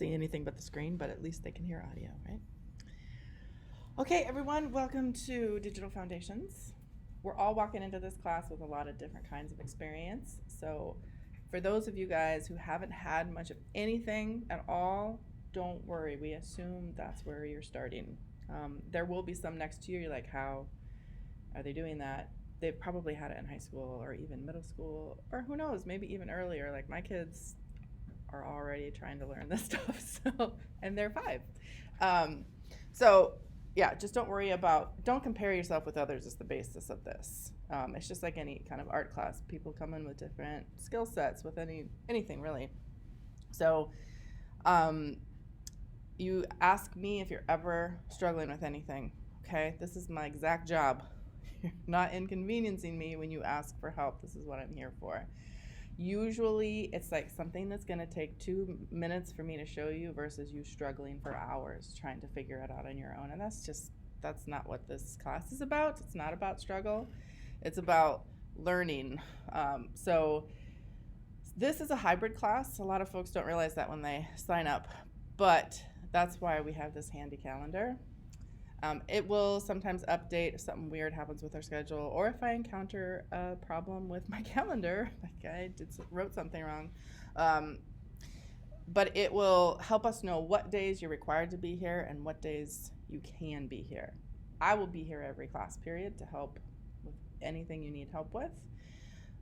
see anything but the screen, but at least they can hear audio, right? Okay, everyone, welcome to Digital Foundations. We're all walking into this class with a lot of different kinds of experience. So for those of you guys who haven't had much of anything at all, don't worry. We assume that's where you're starting. There will be some next to you. You're like, how are they doing that? They've probably had it in high school or even middle school, or who knows, maybe even earlier. Like my kids are already trying to learn this stuff, and they're 5. So yeah, just don't compare yourself with others is the basis of this. It's just like any kind of art class. People come in with different skill sets with anything really. So you ask me if you're ever struggling with anything, okay? This is my exact job. You're not inconveniencing me when you ask for help. This is what I'm here for. Usually it's like something that's going to take 2 minutes for me to show you versus you struggling for hours trying to figure it out on your own. And that's not what this class is about. It's not about struggle. It's about learning. So this is a hybrid class. A lot of folks don't realize that when they sign up, but that's why we have this handy calendar. It will sometimes update if something weird happens with our schedule, or if I encounter a problem with my calendar, like I wrote something wrong. But it will help us know what days you're required to be here and what days you can be here. I will be here every class period to help with anything you need help with.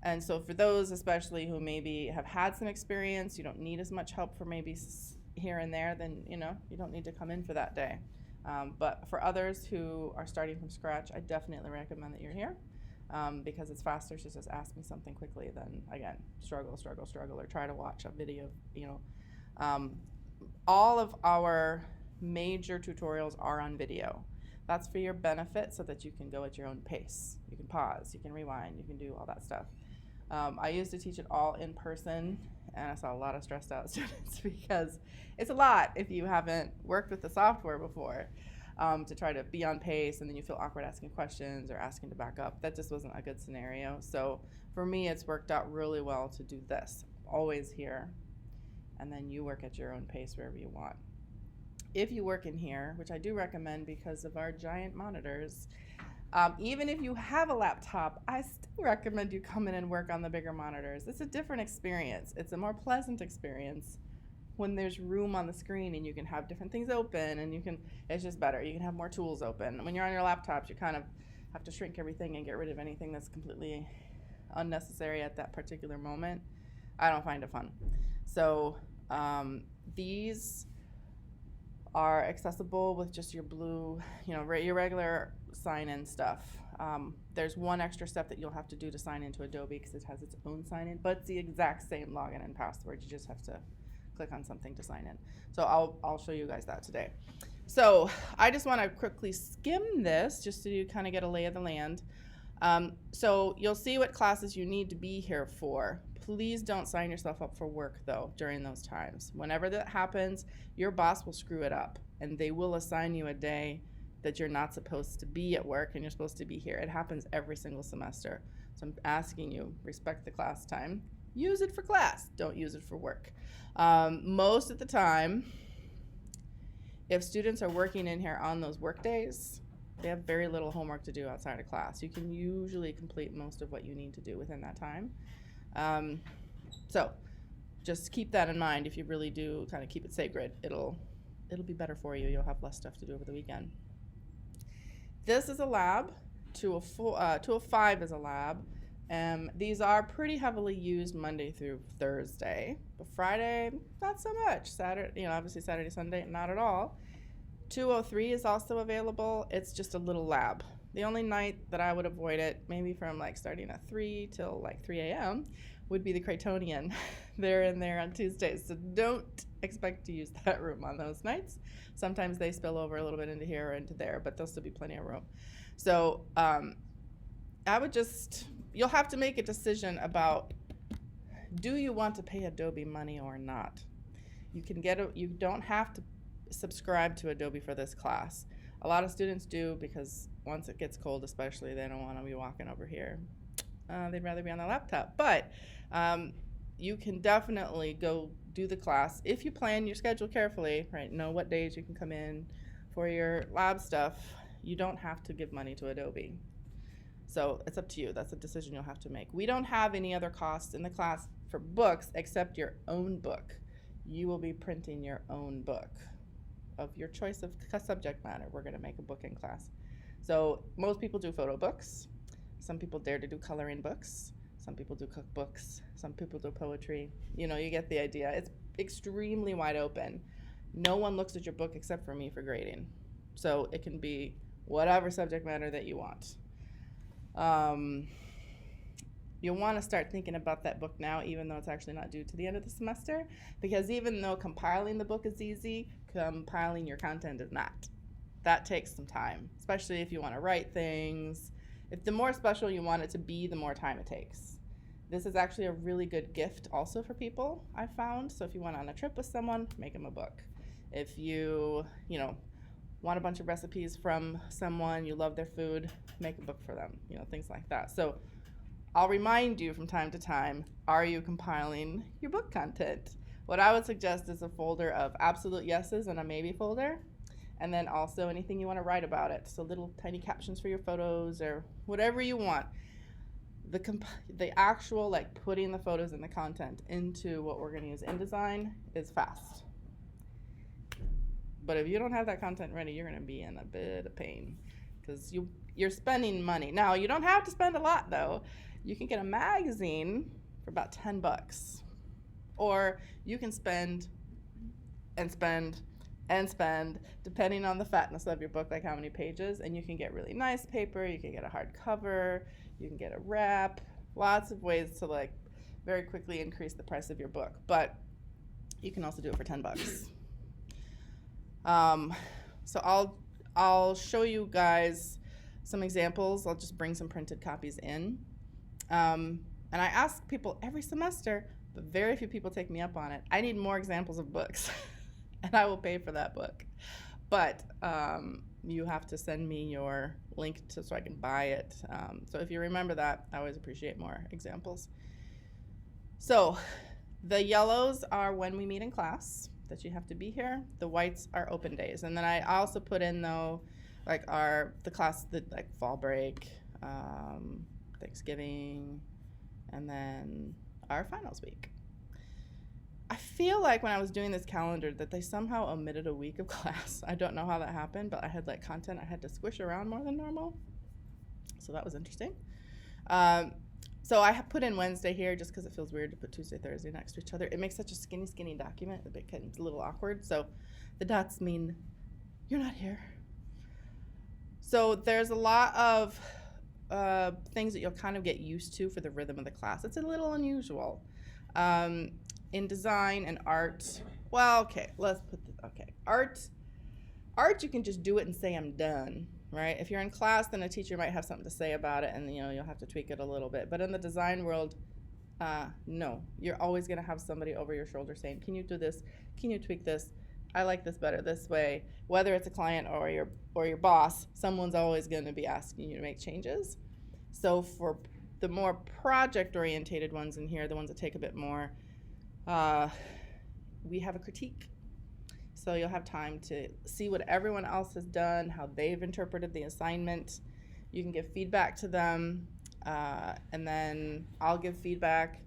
And so for those especially who maybe have had some experience, you don't need as much help for maybe here and there, then you don't need to come in for that day. But for others who are starting from scratch, I definitely recommend that you're here because it's faster to just ask me something quickly than, again, struggle, or try to watch a video. All of our major tutorials are on video. That's for your benefit so that you can go at your own pace. You can pause, you can rewind, you can do all that stuff. I used to teach it all in person, and I saw a lot of stressed out students because it's a lot if you haven't worked with the software before to try to be on pace, and then you feel awkward asking questions or asking to back up. That just wasn't a good scenario. So for me, it's worked out really well to do this. Always here, and then you work at your own pace wherever you want. If you work in here, which I do recommend because of our giant monitors, even if you have a laptop, I still recommend you come in and work on the bigger monitors. It's a different experience. It's a more pleasant experience when there's room on the screen and you can have different things open, and it's just better. You can have more tools open. When you're on your laptops, you kind of have to shrink everything and get rid of anything that's completely unnecessary at that particular moment. I don't find it fun. So these are accessible with just your blue, your regular sign-in stuff. There's one extra step that you'll have to do to sign into Adobe because it has its own sign-in, but it's the exact same login and password. You just have to click on something to sign in. So I'll show you guys that today. So I just want to quickly skim this just to kind of get a lay of the land. So you'll see what classes you need to be here for. Please don't sign yourself up for work though during those times. Whenever that happens, your boss will screw it up and they will assign you a day that you're not supposed to be at work and you're supposed to be here. It happens every single semester. So I'm asking you, respect the class time. Use it for class, don't use it for work. Most of the time, if students are working in here on those work days, they have very little homework to do outside of class. You can usually complete most of what you need to do within that time. So just keep that in mind. If you really do kind of keep it sacred, it'll be better for you. You'll have less stuff to do over the weekend. This is a lab. 205 is a lab. These are pretty heavily used Monday through Thursday, but Friday, not so much. Saturday, obviously Saturday, Sunday, not at all. 203 is also available. It's just a little lab. The only night that I would avoid it, maybe from like starting at 3 till like 3 a.m., would be the Craytonian. They're in there on Tuesdays, so don't expect to use that room on those nights. Sometimes they spill over a little bit into here or into there, but there'll still be plenty of room. So you'll have to make a decision about, do you want to pay Adobe money or not? You don't have to subscribe to Adobe for this class. A lot of students do because once it gets cold especially, they don't want to be walking over here. They'd rather be on their laptop. But you can definitely go do the class, if you plan your schedule carefully, right, know what days you can come in for your lab stuff, you don't have to give money to Adobe. So it's up to you. That's a decision you'll have to make. We don't have any other costs in the class for books except your own book. You will be printing your own book of your choice of subject matter. We're going to make a book in class. So most people do photo books. Some people dare to do coloring books. Some people do cookbooks. Some people do poetry. You know, you get the idea. It's extremely wide open. No one looks at your book except for me for grading. So it can be whatever subject matter that you want. You'll want to start thinking about that book now, even though it's actually not due to the end of the semester, because even though compiling the book is easy, compiling your content is not. That takes some time, especially if you want to write things. If the more special you want it to be, the more time it takes. This is actually a really good gift also for people, I've found. So if you went on a trip with someone, make them a book. If you want a bunch of recipes from someone, you love their food, make a book for them, things like that. So I'll remind you from time to time, are you compiling your book content? What I would suggest is a folder of absolute yeses and a maybe folder, and then also anything you want to write about it. So little tiny captions for your photos or whatever you want. The actual putting the photos and the content into what we're going to use InDesign is fast. But if you don't have that content ready, you're going to be in a bit of pain because you're spending money. Now, you don't have to spend a lot, though. You can get a magazine for about $10. Or you can spend and spend and spend, depending on the fatness of your book, like how many pages. And you can get really nice paper. You can get a hardcover. You can get a wrap. Lots of ways to very quickly increase the price of your book. But you can also do it for $10. So I'll show you guys some examples. I'll just bring some printed copies in. And I ask people every semester, but very few people take me up on it. I need more examples of books, and I will pay for that book. But you have to send me your link so I can buy it. So if you remember that, I always appreciate more examples. So the yellows are when we meet in class, that you have to be here. The whites are open days. And then I also put in, though, the class, fall break, Thanksgiving, and then our finals week. I feel like when I was doing this calendar that they somehow omitted a week of class. I don't know how that happened, but I had content I had to squish around more than normal. So that was interesting. So I have put in Wednesday here just because it feels weird to put Tuesday, Thursday next to each other. It makes such a skinny document. It's a little awkward. So the dots mean you're not here. So there's a lot of things that you'll kind of get used to for the rhythm of the class. It's a little unusual. In design and art, art you can just do it and say I'm done, right? If you're in class, then a teacher might have something to say about it, and you'll have to tweak it a little bit. But in the design world, no, you're always going to have somebody over your shoulder saying, can you do this? Can you tweak this? I like this better this way. Whether it's a client or your boss, someone's always going to be asking you to make changes. So for the more project-orientated ones in here, the ones that take a bit more, we have a critique. So you'll have time to see what everyone else has done, how they've interpreted the assignment. You can give feedback to them, and then I'll give feedback.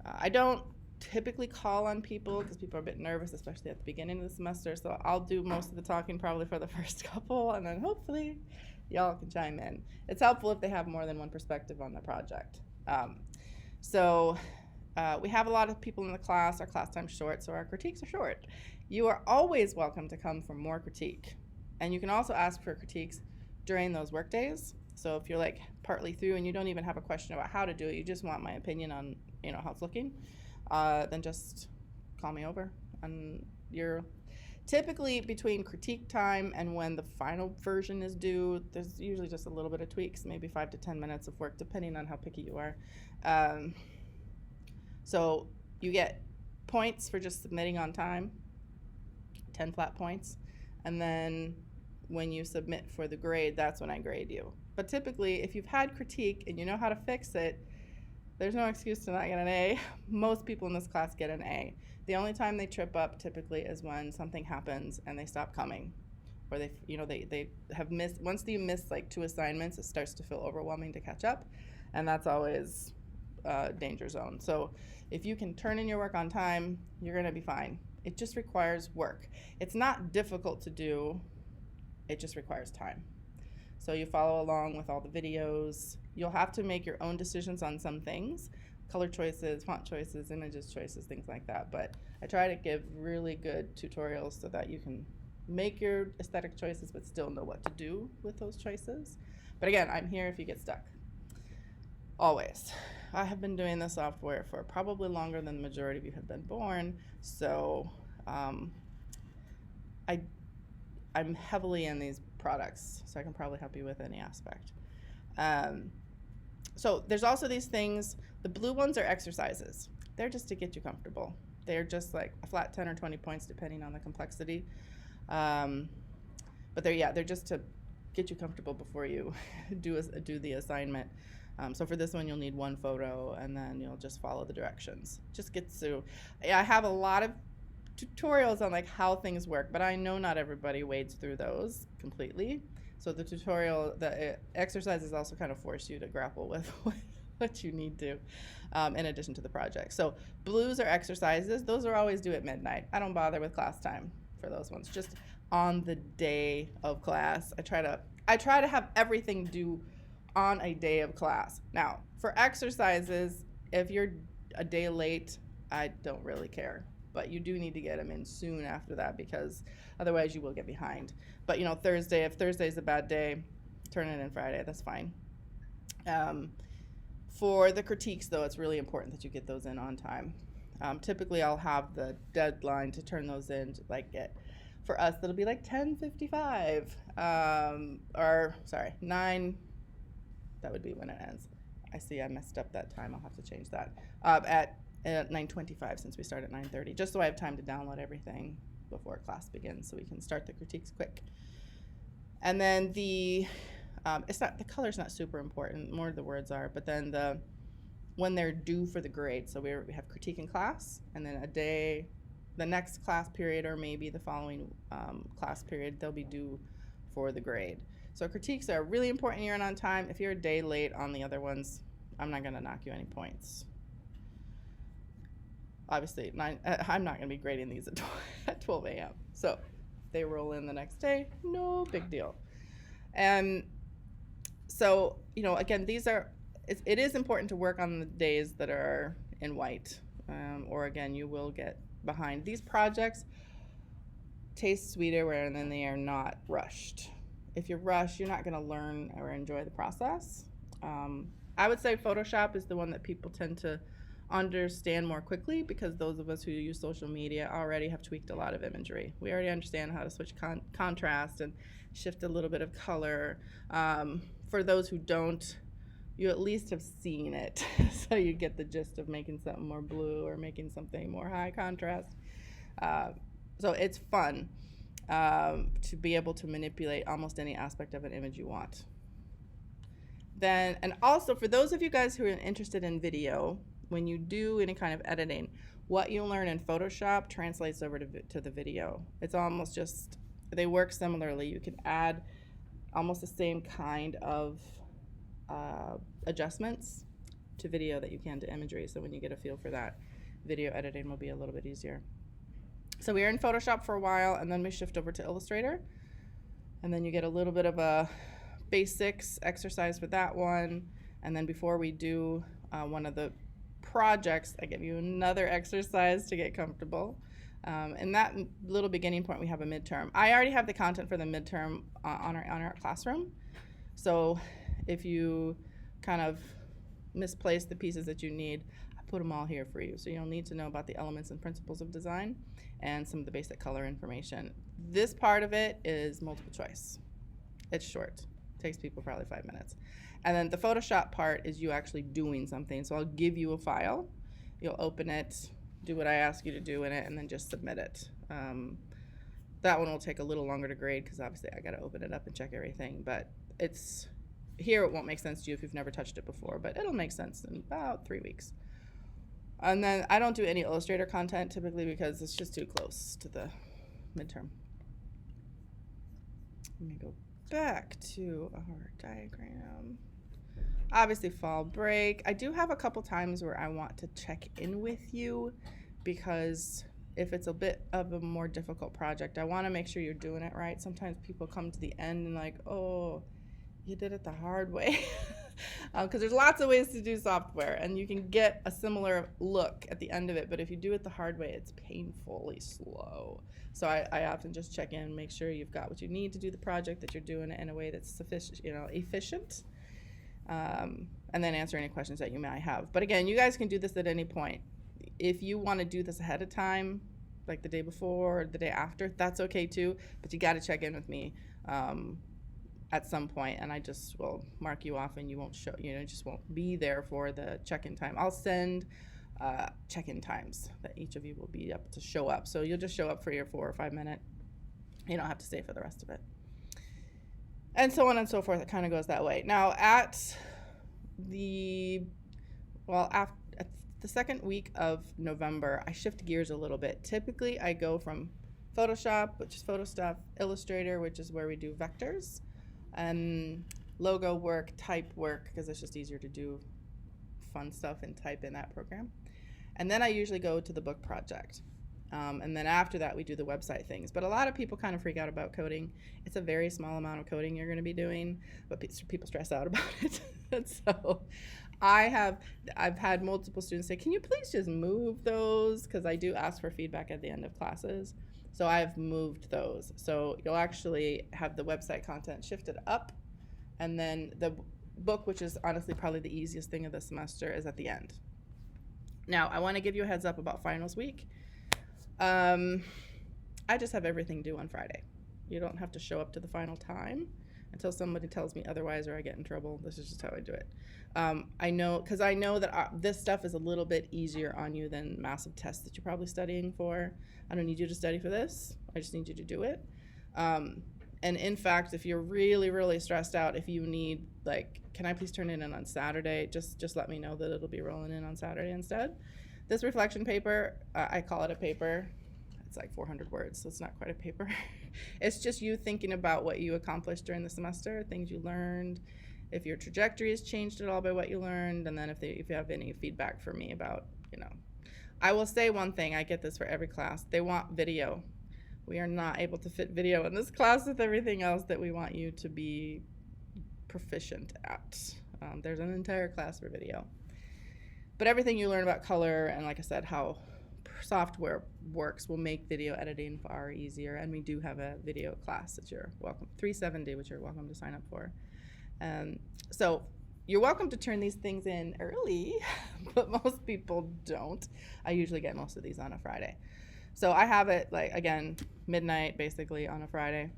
I don't typically call on people because people are a bit nervous, especially at the beginning of the semester. So I'll do most of the talking probably for the first couple, and then hopefully y'all can chime in. It's helpful if they have more than one perspective on the project. We have a lot of people in the class. Our class time's short, so our critiques are short. You are always welcome to come for more critique. And you can also ask for critiques during those work days. So if you're partly through and you don't even have a question about how to do it, you just want my opinion on how it's looking, then just call me over. And you're typically between critique time and when the final version is due, there's usually just a little bit of tweaks, maybe 5 to 10 minutes of work, depending on how picky you are. So you get points for just submitting on time, 10 flat points. And then when you submit for the grade, that's when I grade you. But typically, if you've had critique and you know how to fix it, there's no excuse to not get an A. Most people in this class get an A. The only time they trip up typically is when something happens and they stop coming, or they have missed. Once you miss like 2 assignments, it starts to feel overwhelming to catch up, and that's always danger zone. So if you can turn in your work on time, you're gonna be fine. It just requires work. It's not difficult to do, it just requires time. So you follow along with all the videos. You'll have to make your own decisions on some things, color choices, font choices, images choices, things like that. But I try to give really good tutorials so that you can make your aesthetic choices but still know what to do with those choices. But again, I'm here if you get stuck. Always. I have been doing this software for probably longer than the majority of you have been born, so I'm heavily in these products, so I can probably help you with any aspect. So there's also these things. The blue ones are exercises. They're just to get you comfortable. They're just like a flat 10 or 20 points depending on the complexity. But they're just to get you comfortable before you do the assignment. So for this one, you'll need 1 photo, and then you'll just follow the directions. Just gets through. I have a lot of tutorials on like how things work, but I know not everybody wades through those completely. So the exercises also kind of force you to grapple with what you need to, in addition to the project. So blues are exercises. Those are always due at midnight. I don't bother with class time for those ones. Just on the day of class, I try to have everything due on a day of class. Now, for exercises, if you're a day late, I don't really care. But you do need to get them in soon after that, because otherwise you will get behind. But if Thursday's a bad day, turn it in Friday, that's fine. For the critiques, though, it's really important that you get those in on time. Typically, I'll have the deadline to turn those in, for us, that'll be like 10:55, or sorry, 9, that would be when it ends. I see I messed up that time, I'll have to change that. At 9:25, since we start at 9:30, just so I have time to download everything before class begins, so we can start the critiques quick. And then the color's not super important, more the words are, but then when they're due for the grade, so we have critique in class, and then the next class period, or maybe the following class period, they'll be due for the grade. So critiques are really important you're in on time. If you're a day late on the other ones, I'm not gonna knock you any points. Obviously, I'm not going to be grading these at 12 a.m. So if they roll in the next day, no big deal. And so, again, it is important to work on the days that are in white, or again, you will get behind. These projects taste sweeter when they are not rushed. If you're rushed, you're not going to learn or enjoy the process. I would say Photoshop is the one that people tend to understand more quickly, because those of us who use social media already have tweaked a lot of imagery. We already understand how to switch contrast and shift a little bit of color. For those who don't, you at least have seen it, so you get the gist of making something more blue or making something more high contrast. So it's fun to be able to manipulate almost any aspect of an image you want. And also for those of you guys who are interested in video, when you do any kind of editing, what you learn in Photoshop translates over to the video. It's almost just, they work similarly. You can add almost the same kind of adjustments to video that you can to imagery. So when you get a feel for that, video editing will be a little bit easier. So we are in Photoshop for a while, and then we shift over to Illustrator. And then you get a little bit of a basics exercise for that one. And then before we do one of the projects, I give you another exercise to get comfortable. In that little beginning point, we have a midterm. I already have the content for the midterm on our classroom. So if you kind of misplace the pieces that you need, I put them all here for you. So you'll need to know about the elements and principles of design and some of the basic color information. This part of it is multiple choice. It's short. It takes people probably 5 minutes. And then the Photoshop part is you actually doing something. So I'll give you a file, you'll open it, do what I ask you to do in it, and then just submit it. That one will take a little longer to grade, because obviously I got to open it up and check everything. But it won't make sense to you if you've never touched it before, but it'll make sense in about 3 weeks. And then I don't do any Illustrator content typically because it's just too close to the midterm. Let me go back to our diagram. Obviously fall break. I do have a couple times where I want to check in with you because if it's a bit of a more difficult project, I want to make sure you're doing it right. Sometimes people come to the end and like, oh, you did it the hard way. Because there's lots of ways to do software and you can get a similar look at the end of it, but if you do it the hard way, it's painfully slow. So I often just check in, make sure you've got what you need to do the project, that you're doing it in a way that's sufficient, efficient, and then answer any questions that you might have. But again, you guys can do this at any point. If you want to do this ahead of time, like the day before or the day after, that's okay too, but you got to check in with me at some point, and I just will mark you off and you won't show, just won't be there for the check-in time. I'll send check-in times that each of you will be up to show up. So you'll just show up for your 4 or 5 minute. You don't have to stay for the rest of it. And so on and so forth. It kind of goes that way. Now at the second week of November, I shift gears a little bit. Typically I go from Photoshop, which is photo stuff, Illustrator, which is where we do vectors, and logo work, type work, because it's just easier to do fun stuff and type in that program. And then I usually go to the book project. And then after that, we do the website things. But a lot of people kind of freak out about coding. It's a very small amount of coding you're going to be doing, but people stress out about it. And so I've had multiple students say, can you please just move those? Because I do ask for feedback at the end of classes. So I've moved those. So you'll actually have the website content shifted up, and then the book, which is honestly probably the easiest thing of the semester, is at the end. Now, I want to give you a heads up about finals week. I just have everything due on Friday. You don't have to show up to the final time until somebody tells me otherwise or I get in trouble. This is just how I do it. I know that this stuff is a little bit easier on you than massive tests that you're probably studying for. I don't need you to study for this. I just need you to do it. And in fact, if you're really, really stressed out, if you need, like, can I please turn it in on Saturday? Just let me know that it'll be rolling in on Saturday instead. This reflection paper, I call it a paper. It's like 400 words, so it's not quite a paper. It's just you thinking about what you accomplished during the semester, things you learned, if your trajectory has changed at all by what you learned, and then if you have any feedback for me about, I will say one thing, I get this for every class, they want video. We are not able to fit video in this class with everything else that we want you to be proficient at. There's an entire class for video. But everything you learn about color and, like I said, how software works will make video editing far easier. And we do have a video class that you're welcome, 370, which you're welcome to sign up for. So you're welcome to turn these things in early, but most people don't. I usually get most of these on a Friday. So I have it, like, again, midnight basically on a Friday.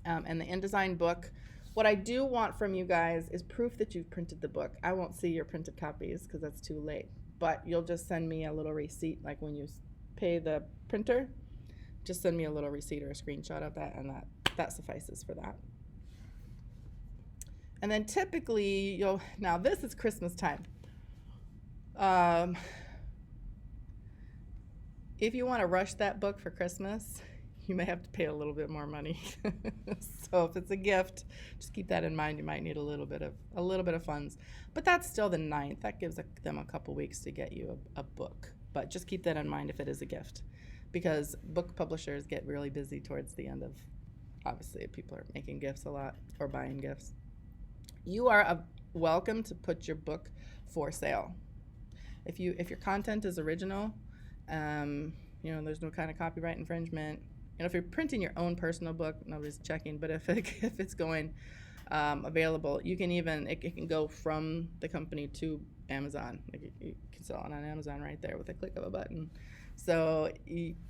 And the InDesign book, what I do want from you guys is proof that you've printed the book. I won't see your printed copies because that's too late, but you'll just send me a little receipt, like when you pay the printer, just send me a little receipt or a screenshot of that, and that suffices for that. And then typically now this is Christmas time. If you want to rush that book for Christmas, you may have to pay a little bit more money. So if it's a gift, just keep that in mind. You might need a little bit of funds, but that's still the 9th. That gives them a couple weeks to get you a book. But just keep that in mind if it is a gift, because book publishers get really busy towards the end of, obviously, people are making gifts a lot or buying gifts. You are welcome to put your book for sale. If your content is original, there's no kind of copyright infringement. If you're printing your own personal book, nobody's checking, but if it's going available, it can go from the company to Amazon. Like you can sell it on Amazon right there with a click of a button. So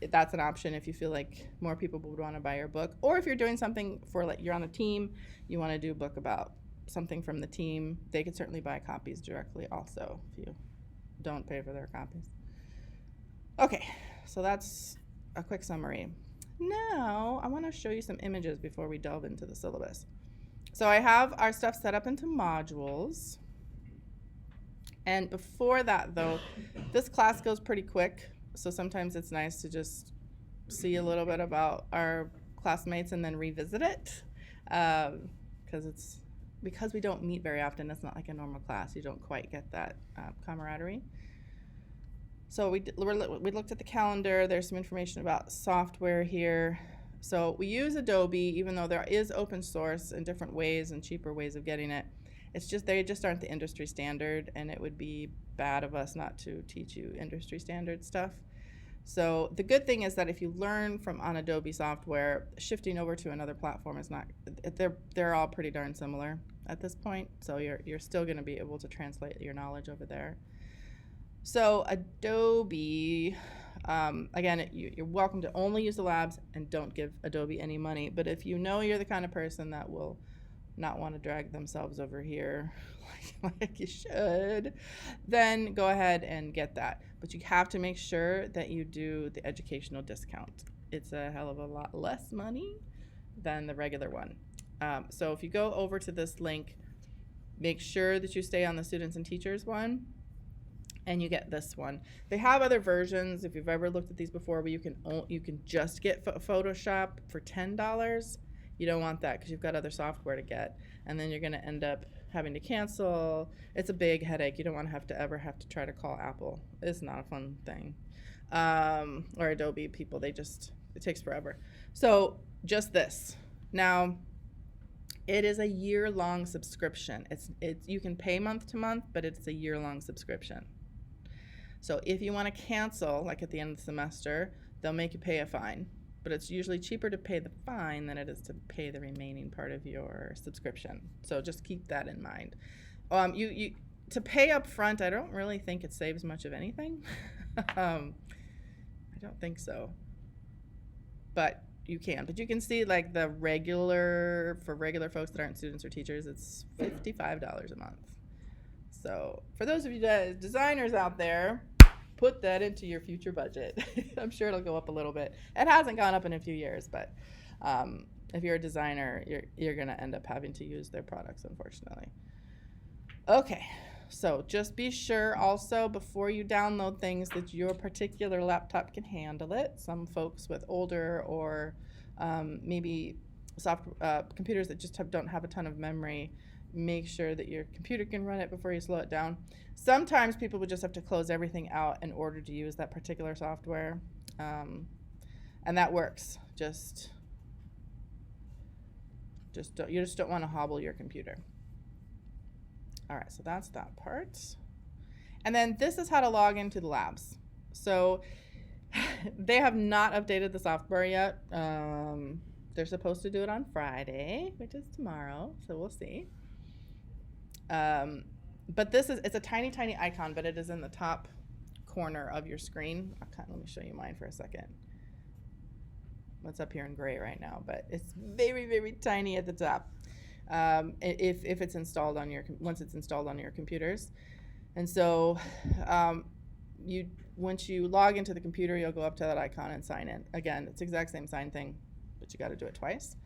that's an option if you feel like more people would want to buy your book, or if you're doing something for, like, you're on a team, you want to do a book about something from the team, they could certainly buy copies directly also if you don't pay for their copies. Okay, so that's a quick summary. Now I want to show you some images before we delve into the syllabus. So I have our stuff set up into modules. And before that, though, this class goes pretty quick, so sometimes it's nice to just see a little bit about our classmates and then revisit it, because we don't meet very often. It's not like a normal class. You don't quite get that camaraderie. So we looked at the calendar. There's some information about software here. So we use Adobe, even though there is open source and different ways and cheaper ways of getting it. It's just they just aren't the industry standard, and it would be bad of us not to teach you industry standard stuff. So the good thing is that if you learn from on Adobe software, shifting over to another platform is not, they're all pretty darn similar at this point. So you're still going to be able to translate your knowledge over there. So Adobe, again, you're welcome to only use the labs and don't give Adobe any money. But if you know you're the kind of person that will not want to drag themselves over here like you should, then go ahead and get that. But you have to make sure that you do the educational discount. It's a hell of a lot less money than the regular one. So if you go over to this link, make sure that you stay on the students and teachers one, and you get this one. They have other versions. If you've ever looked at these before, where you can just get Photoshop for $10. You don't want that because you've got other software to get, and then you're going to end up having to cancel. It's a big headache. You don't want to ever have to try to call Apple. It's not a fun thing. Or Adobe people, it takes forever. So just this. Now, it is a year-long subscription. You can pay month to month, but it's a year-long subscription. So if you want to cancel, like at the end of the semester, they'll make you pay a fine. But it's usually cheaper to pay the fine than it is to pay the remaining part of your subscription. So just keep that in mind. To pay up front, I don't really think it saves much of anything. I don't think so. But you can. But you can see like for regular folks that aren't students or teachers, it's $55 a month. So for those of you designers out there, put that into your future budget. I'm sure it'll go up a little bit. It hasn't gone up in a few years, but if you're a designer, you're going to end up having to use their products, unfortunately. Okay, so just be sure also before you download things that your particular laptop can handle it. Some folks with older or maybe computers that just don't have a ton of memory, make sure that your computer can run it before you slow it down. Sometimes people would just have to close everything out in order to use that particular software, and that works. You just don't want to hobble your computer. All right, so that's that part. And then this is how to log into the labs. So they have not updated the software yet. They're supposed to do it on Friday, which is tomorrow, so we'll see. But it's a tiny, tiny icon, but it is in the top corner of your screen. Let me show you mine for a second. It's up here in gray right now, but it's very, very tiny at the top. If it's installed once it's installed on your computers. And so once you log into the computer, you'll go up to that icon and sign in. Again, it's the exact same sign thing, but you got to do it twice.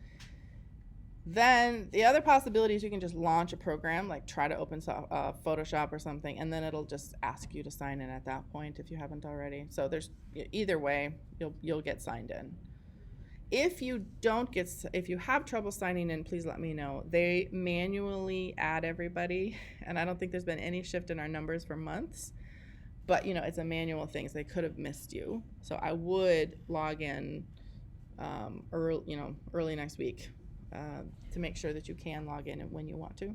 Then the other possibility is you can just launch a program, like try to open Photoshop or something, and then it'll just ask you to sign in at that point if you haven't already. So either way, you'll get signed in. If you have trouble signing in, please let me know. They manually add everybody, and I don't think there's been any shift in our numbers for months. But it's a manual thing, so they could have missed you. So I would log in early next week. To make sure that you can log in when you want to.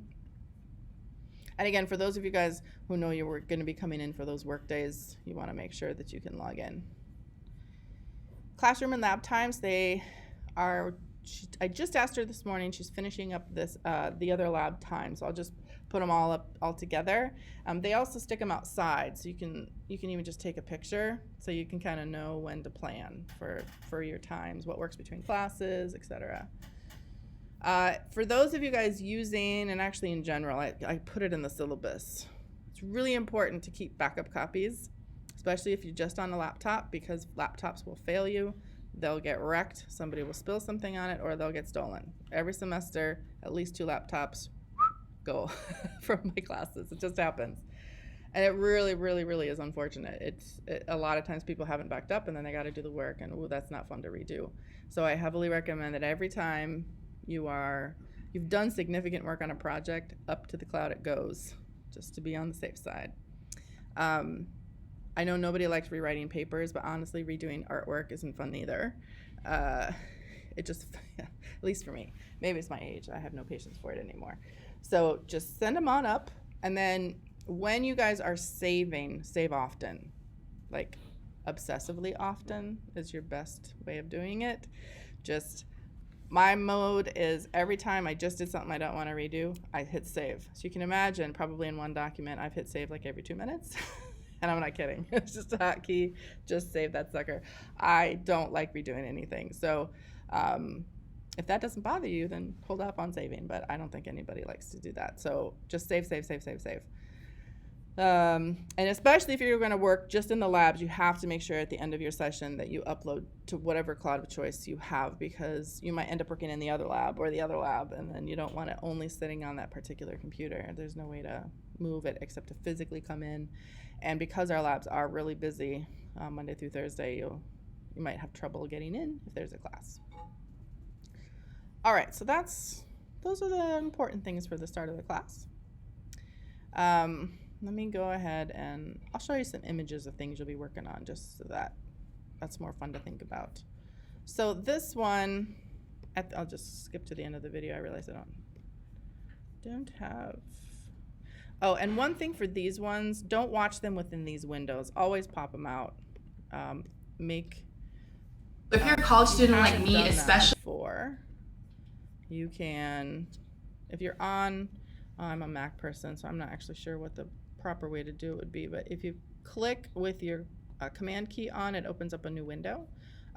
And again, for those of you guys who know you were going to be coming in for those work days, you want to make sure that you can log in. Classroom and lab times, I just asked her this morning, she's finishing up the other lab times, so I'll just put them all together. They also stick them outside, so you can even just take a picture, so you can kind of know when to plan for your times, what works between classes, etc. For those of you guys using, and actually in general, I put it in the syllabus. It's really important to keep backup copies, especially if you're just on a laptop, because laptops will fail you. They'll get wrecked. Somebody will spill something on it, or they'll get stolen. Every semester, at least 2 laptops go from my classes. It just happens. And it really, really, really is unfortunate. A lot of times people haven't backed up and then they got to do the work, and ooh, that's not fun to redo. So I heavily recommend that every time you've done significant work on a project, up to the cloud it goes, just to be on the safe side. I know nobody likes rewriting papers, but honestly, redoing artwork isn't fun either. It just, at least for me, maybe it's my age, I have no patience for it anymore. So just send them on up, and then when you guys are saving, save often. Like obsessively often is your best way of doing it. Just my mode is every time I just did something I don't want to redo, I hit save. So you can imagine probably in one document I've hit save like every 2 minutes. And I'm not kidding. It's just a hotkey, just save that sucker. I don't like redoing anything. So if that doesn't bother you, then hold off on saving, but I don't think anybody likes to do that. So just save, save, save, save, save. And especially if you're going to work just in the labs, you have to make sure at the end of your session that you upload to whatever cloud of choice you have, because you might end up working in the other lab or the other lab, and then you don't want it only sitting on that particular computer. There's no way to move it except to physically come in. And because our labs are really busy Monday through Thursday, you might have trouble getting in if there's a class. All right, so those are the important things for the start of the class. Let me go ahead and I'll show you some images of things you'll be working on, just so that's more fun to think about. So this one, I'll just skip to the end of the video. I realize I don't have. Oh, and one thing for these ones, don't watch them within these windows. Always pop them out. If you're a college student like me, especially, you can, if you're on, I'm a Mac person, so I'm not actually sure what the proper way to do it would be, but if you click with your command key on, it opens up a new window.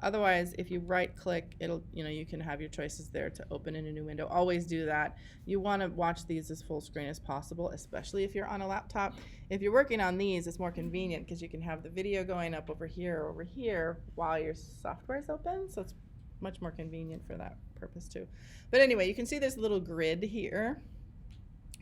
Otherwise, if you right click, you can have your choices there to open in a new window. Always do that. You want to watch these as full screen as possible, especially if you're on a laptop. If you're working on these, it's more convenient because you can have the video going up over here while your software is open, so it's much more convenient for that purpose too. But anyway, you can see this little grid here.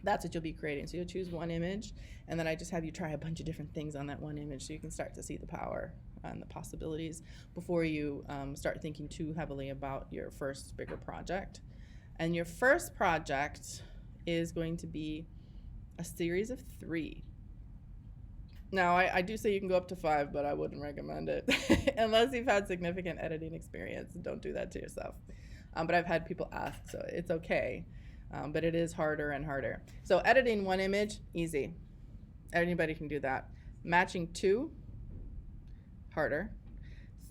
That's what you'll be creating. So you'll choose one image, and then I just have you try a bunch of different things on that one image so you can start to see the power and the possibilities before you start thinking too heavily about your first bigger project. And your first project is going to be a series of 3. Now, I do say you can go up to 5, but I wouldn't recommend it unless you've had significant editing experience. Don't do that to yourself. But I've had people ask, so it's okay. But it is harder and harder. So editing one image, easy. Anybody can do that. Matching 2, harder.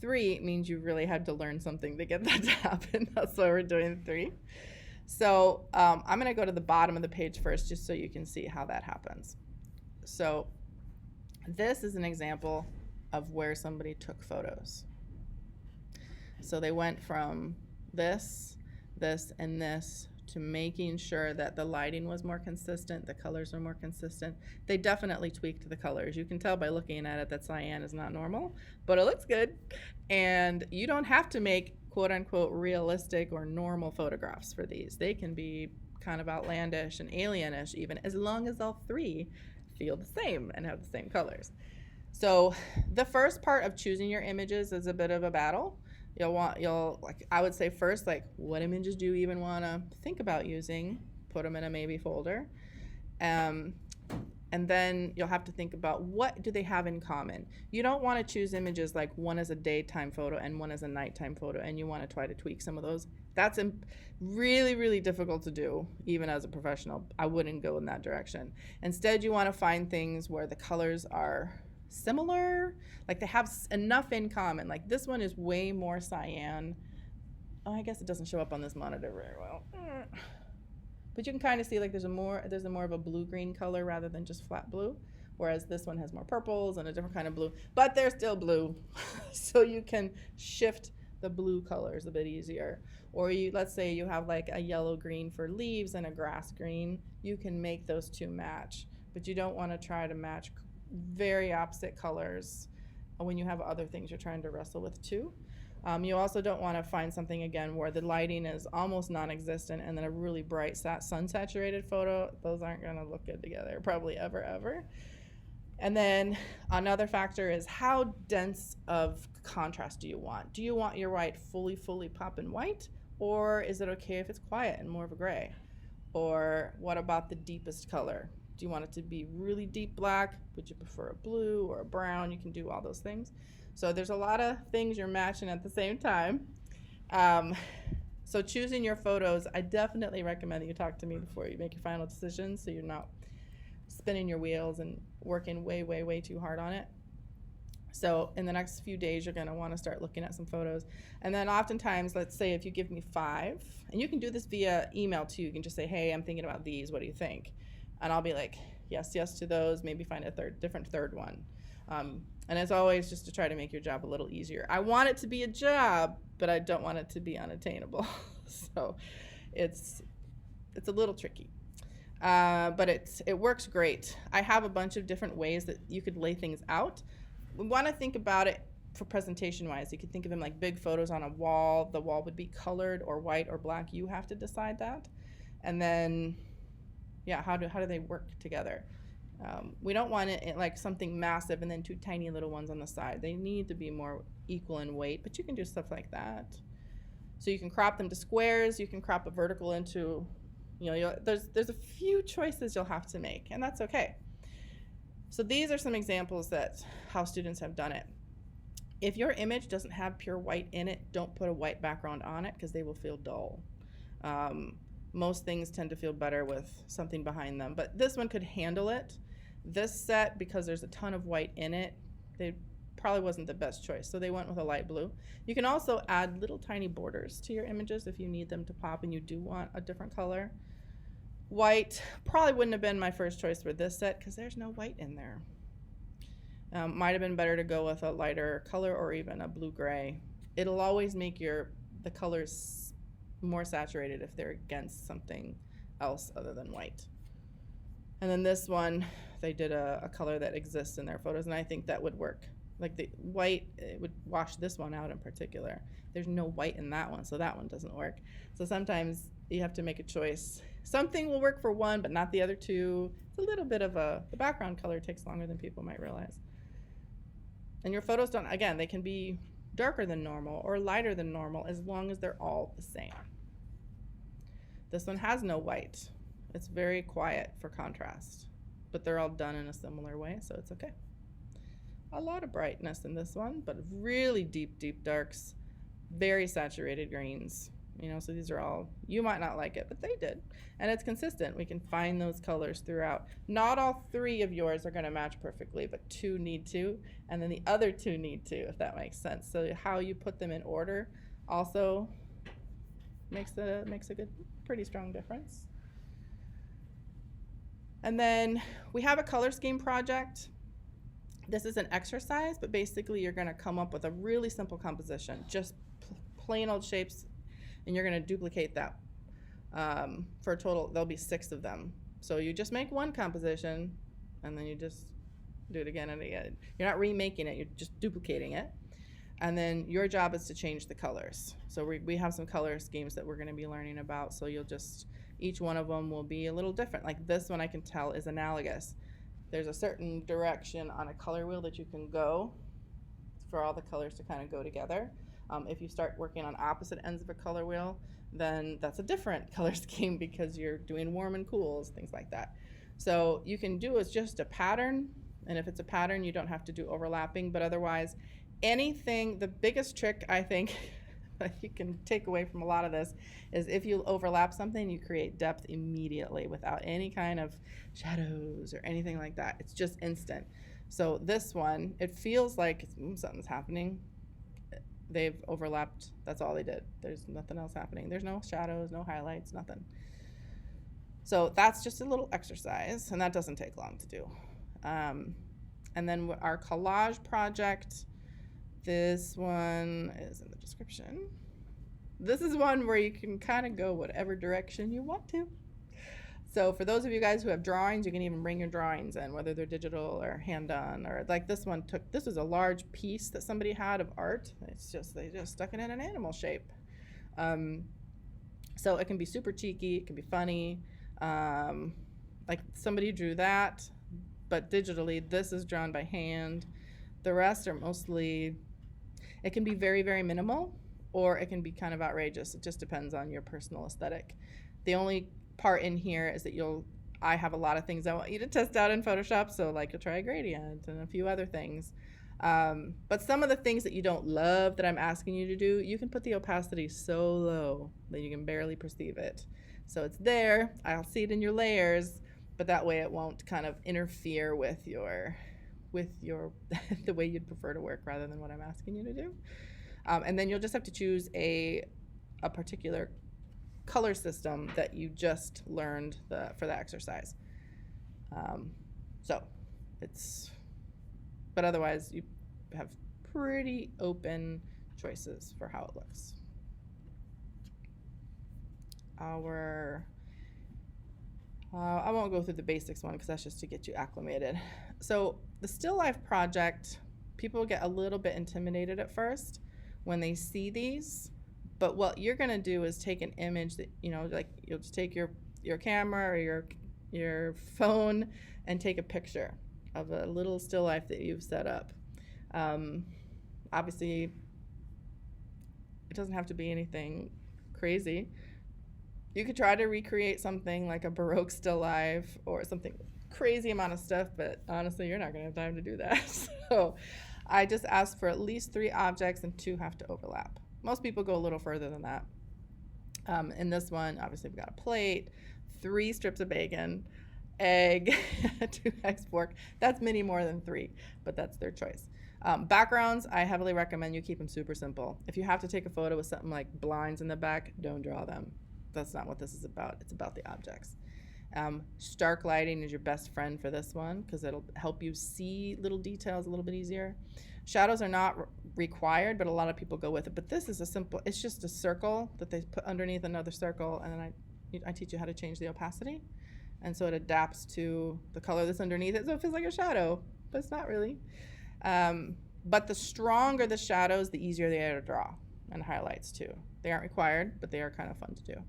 3 means you really had to learn something to get that to happen. That's why we're doing 3. So I'm going to go to the bottom of the page first, just so you can see how that happens. So this is an example of where somebody took photos. So they went from this, and this, to making sure that the lighting was more consistent, the colors were more consistent. They definitely tweaked the colors. You can tell by looking at it that cyan is not normal, but it looks good. And you don't have to make quote unquote realistic or normal photographs for these. They can be kind of outlandish and alienish even, as long as all 3 feel the same and have the same colors. So the first part of choosing your images is a bit of a battle. I would say first, like, what images do you even want to think about using? Put them in a maybe folder. And then you'll have to think about what do they have in common. You don't want to choose images like one is a daytime photo and one is a nighttime photo, and you want to try to tweak some of those. That's really, really difficult to do, even as a professional. I wouldn't go in that direction. Instead, you want to find things where the colors are similar, like they have enough in common. Like this one is way more cyan. Oh, I guess it doesn't show up on this monitor very well. But you can kind of see like there's a more of a blue-green color rather than just flat blue, whereas this one has more purples and a different kind of blue, but they're still blue. So you can shift the blue colors a bit easier. Or let's say you have like a yellow-green for leaves and a grass green. You can make those 2 match, but you don't want to try to match very opposite colors when you have other things you're trying to wrestle with too. You also don't want to find something again where the lighting is almost non-existent and then a really bright sun saturated photo. Those aren't going to look good together, probably ever. And then another factor is how dense of contrast do you want? Do you want your white fully popping white? Or is it okay if it's quiet and more of a gray? Or what about the deepest color? Do you want it to be really deep black? Would you prefer a blue or a brown? You can do all those things. So there's a lot of things you're matching at the same time. So choosing your photos, I definitely recommend that you talk to me before you make your final decision, so you're not spinning your wheels and working way too hard on it. So in the next few days, you're going to want to start looking at some photos. And then oftentimes, let's say if you give me 5, and you can do this via email too. You can just say, hey, I'm thinking about these. What do you think? And I'll be like, yes to those. Maybe find a different third one. And as always, just to try to make your job a little easier. I want it to be a job, but I don't want it to be unattainable. So it's a little tricky. But it works great. I have a bunch of different ways that you could lay things out. We want to think about it for presentation wise. You could think of them like big photos on a wall. The wall would be colored or white or black. You have to decide that. And then, yeah, how do they work together? We don't want it like something massive and then 2 tiny little ones on the side. They need to be more equal in weight, but you can do stuff like that. So you can crop them to squares. You can crop a vertical into, there's a few choices you'll have to make, and that's okay. So these are some examples that how students have done it. If your image doesn't have pure white in it, don't put a white background on it because they will feel dull. Most things tend to feel better with something behind them, but this one could handle it. This set, because there's a ton of white in it, they probably wasn't the best choice, so they went with a light blue. You can also add little tiny borders to your images if you need them to pop and you do want a different color. White probably wouldn't have been my first choice for this set because there's no white in there. Might have been better to go with a lighter color or even a blue-gray. It'll always make the colors more saturated if they're against something else other than white. And then this one, they did a color that exists in their photos, and I think that would work. Like the white, it would wash this one out in particular. There's no white in that one, so that one doesn't work. So sometimes you have to make a choice. Something will work for one, but not the other two. It's a little bit of the background color takes longer than people might realize. And your photos don't, again, they can be darker than normal or lighter than normal as long as they're all the same. This one has no white. It's very quiet for contrast, but they're all done in a similar way, so it's okay. A lot of brightness in this one, but really deep darks, very saturated greens. So these are all, you might not like it, but they did. And it's consistent. We can find those colors throughout. Not all 3 of yours are going to match perfectly, but 2 need to, and then the other 2 need to, if that makes sense. So how you put them in order also makes a good, pretty strong difference. And then we have a color scheme project. This is an exercise, but basically you're going to come up with a really simple composition, just plain old shapes, and you're going to duplicate that for a total, there'll be 6 of them. So you just make one composition, and then you just do it again and again. You're not remaking it, you're just duplicating it. And then your job is to change the colors. So we have some color schemes that we're going to be learning about, so you'll just, each one of them will be a little different. Like this one I can tell is analogous. There's a certain direction on a color wheel that you can go for all the colors to kind of go together. If you start working on opposite ends of a color wheel, then that's a different color scheme because you're doing warm and cools, things like that. So you can do is just a pattern, and if it's a pattern, you don't have to do overlapping, but otherwise, anything, the biggest trick I think that you can take away from a lot of this is if you overlap something, you create depth immediately without any kind of shadows or anything like that. It's just instant. So this one, it feels like something's happening. They've overlapped, that's all they did. There's nothing else happening. There's no shadows, no highlights, nothing. So that's just a little exercise, and that doesn't take long to do. And then our collage project, this one is in the description. This is one where you can kind of go whatever direction you want to. So for those of you guys who have drawings, you can even bring your drawings in, whether they're digital or hand done, or like this one this was a large piece that somebody had of art. They just stuck it in an animal shape. So it can be super cheeky, it can be funny. Like somebody drew that, but digitally. This is drawn by hand. The rest are mostly, it can be very, very minimal, or it can be kind of outrageous. It just depends on your personal aesthetic. The only part in here is that I have a lot of things I want you to test out in Photoshop, so like you'll try a gradient and a few other things. But some of the things that you don't love that I'm asking you to do, you can put the opacity so low that you can barely perceive it. So it's there, I'll see it in your layers, but that way it won't kind of interfere with your the way you'd prefer to work rather than what I'm asking you to do. And then you'll just have to choose a particular color system that you just learned for the exercise. But otherwise you have pretty open choices for how it looks. I won't go through the basics one because that's just to get you acclimated. So the still life project, people get a little bit intimidated at first when they see these, but what you're gonna do is take an image that, like you'll just take your camera or your phone and take a picture of a little still life that you've set up. Obviously, it doesn't have to be anything crazy. You could try to recreate something like a Baroque still life or something crazy amount of stuff, but honestly, you're not gonna have time to do that. So I just asked for at least 3 objects and 2 have to overlap. Most people go a little further than that. In this one, obviously we've got a plate, 3 strips of bacon, egg, 2 eggs, fork. That's many more than 3, but that's their choice. Backgrounds, I heavily recommend you keep them super simple. If you have to take a photo with something like blinds in the back, don't draw them. That's not what this is about. It's about the objects. Stark lighting is your best friend for this one because it'll help you see little details a little bit easier. Shadows are not required, but a lot of people go with it. But this is it's just a circle that they put underneath another circle, and then I teach you how to change the opacity. And so it adapts to the color that's underneath it, so it feels like a shadow, but it's not really. But the stronger the shadows, the easier they are to draw, and highlights too. They aren't required, but they are kind of fun to do.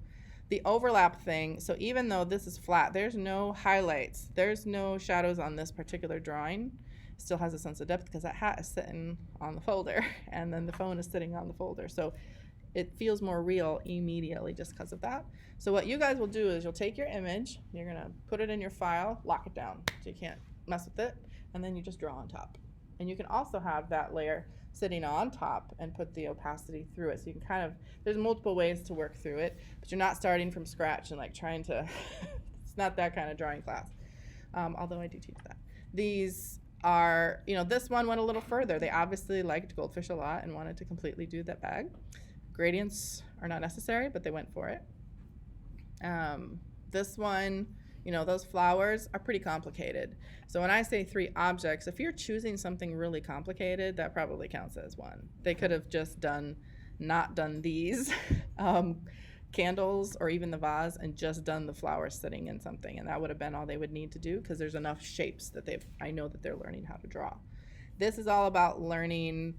The overlap thing, so even though this is flat, there's no highlights, there's no shadows on this particular drawing. It still has a sense of depth because that hat is sitting on the folder and then the phone is sitting on the folder. So it feels more real immediately just because of that. So what you guys will do is you'll take your image, you're gonna put it in your file, lock it down so you can't mess with it, and then you just draw on top. And you can also have that layer sitting on top and put the opacity through it. So you can there's multiple ways to work through it, but you're not starting from scratch and like trying to, it's not that kind of drawing class. Although I do teach that. These are, this one went a little further. They obviously liked goldfish a lot and wanted to completely do that bag. Gradients are not necessary, but they went for it. This one, those flowers are pretty complicated. So when I say 3 objects, if you're choosing something really complicated, that probably counts as 1. They could have just not done these candles or even the vase and just done the flowers sitting in something, and that would have been all they would need to do because there's enough shapes that I know that they're learning how to draw. This is all about learning,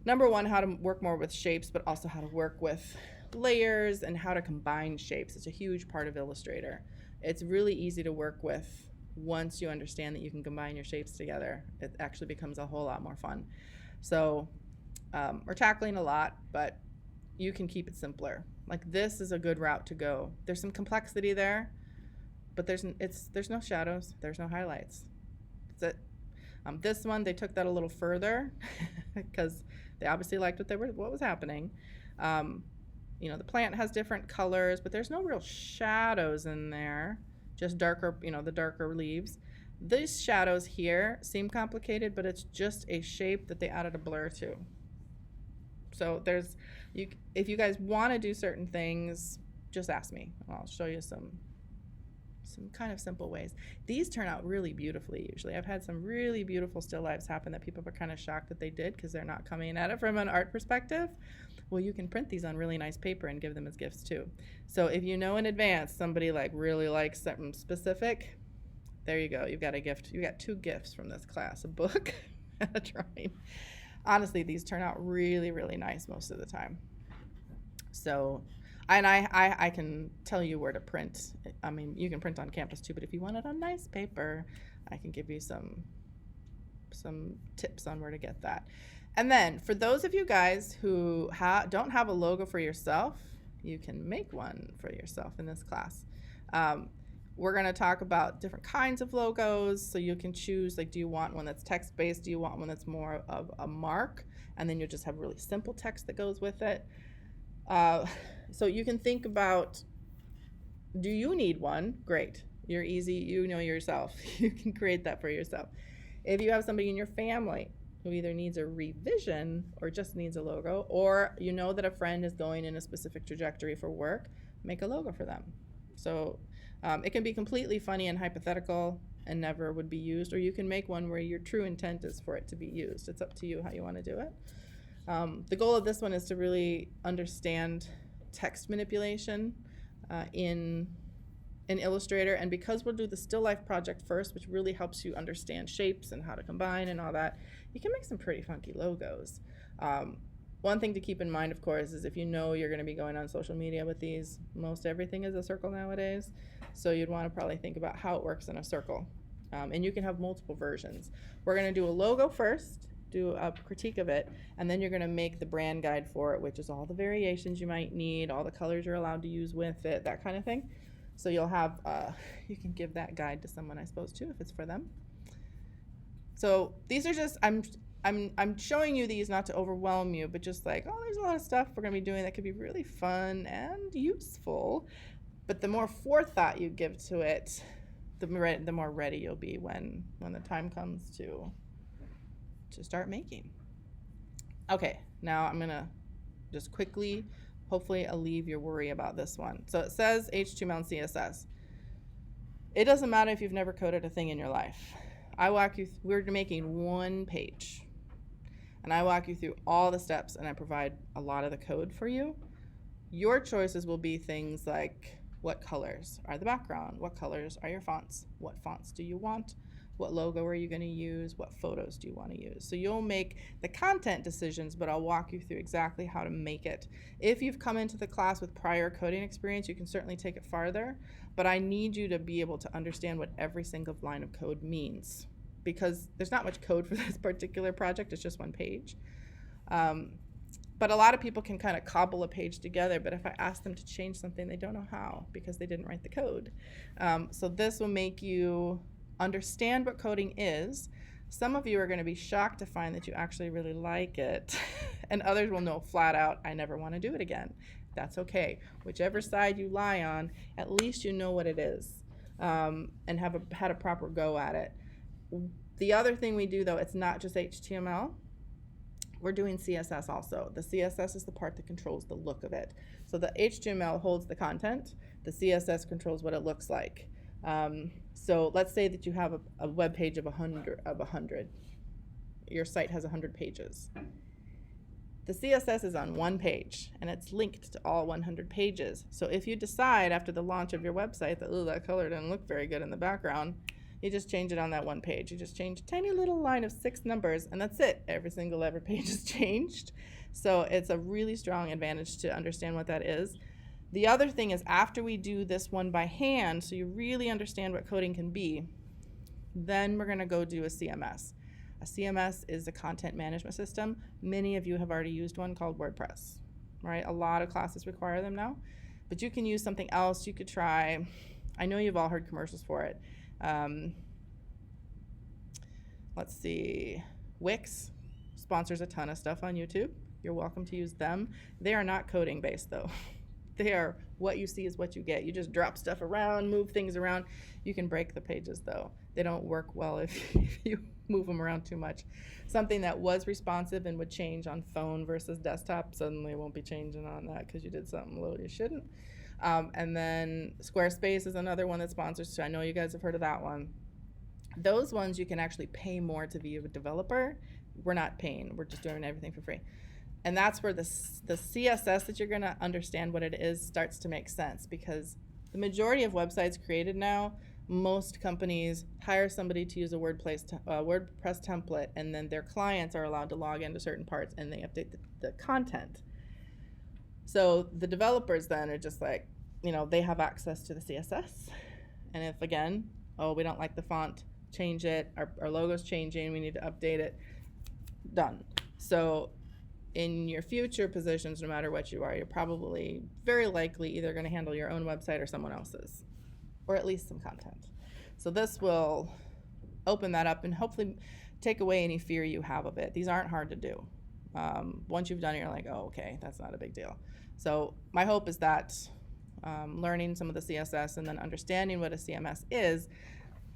number 1, how to work more with shapes, but also how to work with layers and how to combine shapes. It's a huge part of Illustrator. It's really easy to work with once you understand that you can combine your shapes together. It actually becomes a whole lot more fun. So we're tackling a lot, but you can keep it simpler. Like this is a good route to go. There's some complexity there, but there's no shadows, there's no highlights. That's it. This one, they took that a little further because they obviously liked what was happening. The plant has different colors, but there's no real shadows in there, just darker, the darker leaves. These shadows here seem complicated, but it's just a shape that they added a blur to. So if you guys want to do certain things, just ask me. I'll show you some kind of simple ways. These turn out really beautifully usually. I've had some really beautiful still lives happen that people are kind of shocked that they did because they're not coming at it from an art perspective. Well, you can print these on really nice paper and give them as gifts too. So if you know in advance somebody really likes something specific, there you go. You've got a gift. You got 2 gifts from this class, a book and a drawing. Honestly, these turn out really, really nice most of the time. So And I can tell you where to print. I mean, you can print on campus too, but if you want it on nice paper, I can give you some tips on where to get that. And then for those of you guys who don't have a logo for yourself, you can make one for yourself in this class. We're going to talk about different kinds of logos, so you can choose, like, do you want one that's text-based? Do you want one that's more of a mark? And then you'll just have really simple text that goes with it. So you can think about, do you need one? Great. You're easy. You know yourself. You can create that for yourself. If you have somebody in your family who either needs a revision or just needs a logo, or you know that a friend is going in a specific trajectory for work, make a logo for them. So it can be completely funny and hypothetical and never would be used, or you can make one where your true intent is for it to be used. It's up to you how you want to do it. The goal of this one is to really understand text manipulation in Illustrator, and because we'll do the still life project first, which really helps you understand shapes and how to combine and all that, you can make some pretty funky logos. One thing to keep in mind, of course, is if you know you're going to be going on social media with these, most everything is a circle nowadays, so you'd want to probably think about how it works in a circle. And you can have multiple versions. We're going to do a logo first, do a critique of it, and then you're going to make the brand guide for it, which is all the variations you might need, all the colors you're allowed to use with it, that kind of thing. So you'll have, you can give that guide to someone, I suppose, too, if it's for them. So these are just, I'm showing you these not to overwhelm you, but just like, oh, there's a lot of stuff we're going to be doing that could be really fun and useful. But the more forethought you give to it, the more ready you'll be when the time comes to start making. Okay, now I'm gonna just quickly, hopefully alleviate your worry about this one. So it says HTML and CSS. It doesn't matter if you've never coded a thing in your life. We're making one page, and I walk you through all the steps, and I provide a lot of the code for you. Your choices will be things like, what colors are the background? What colors are your fonts? What fonts do you want? What logo are you going to use? What photos do you want to use? So you'll make the content decisions, but I'll walk you through exactly how to make it. If you've come into the class with prior coding experience, you can certainly take it farther, but I need you to be able to understand what every single line of code means, because there's not much code for this particular project. It's just one page. But a lot of people can kind of cobble a page together, but if I ask them to change something, they don't know how because they didn't write the code. So this will make you understand what coding is. Some of you are going to be shocked to find that you actually really like it, and others will know flat out, I never want to do it again. That's okay. Whichever side you lie on, at least you know what it is, and had a proper go at it. The other thing we do, though, it's not just HTML. We're doing CSS also. The CSS is the part that controls the look of it. So the HTML holds the content. The CSS controls what it looks like. So let's say that you have a web page of 100. Your site has 100 pages. The CSS is on one page, and it's linked to all 100 pages. So if you decide after the launch of your website that, oh, that color didn't look very good in the background, you just change it on that one page. You just change a tiny little line of 6 numbers, and that's it. Every single ever page is changed. So it's a really strong advantage to understand what that is. The other thing is, after we do this one by hand, so you really understand what coding can be, then we're going to go do a CMS. A CMS is a content management system. Many of you have already used one called WordPress, right? A lot of classes require them now, but you can use something else. You could try, I know you've all heard commercials for it. Let's see, Wix sponsors a ton of stuff on YouTube. You're welcome to use them. They are not coding based though. They are what you see is what you get. You just drop stuff around, move things around. You can break the pages though. They don't work well if you move them around too much. Something that was responsive and would change on phone versus desktop suddenly won't be changing on that because you did something a little you shouldn't. And then Squarespace is another one that sponsors, so I know you guys have heard of that one. Those ones you can actually pay more to be a developer. We're not paying, we're just doing everything for free. And that's where the CSS that you're going to understand what it is starts to make sense, because the majority of websites created now, most companies hire somebody to use a WordPress template, and then their clients are allowed to log into certain parts and they update the content. So the developers then are just like, they have access to the CSS. And if, again, we don't like the font, change it, our logo's changing, we need to update it, done. So in your future positions, no matter what you are, you're probably very likely either going to handle your own website or someone else's, or at least some content. So this will open that up and hopefully take away any fear you have of it. These aren't hard to do. Once you've done it, you're like, oh, okay, that's not a big deal. So my hope is that learning some of the CSS and then understanding what a CMS is,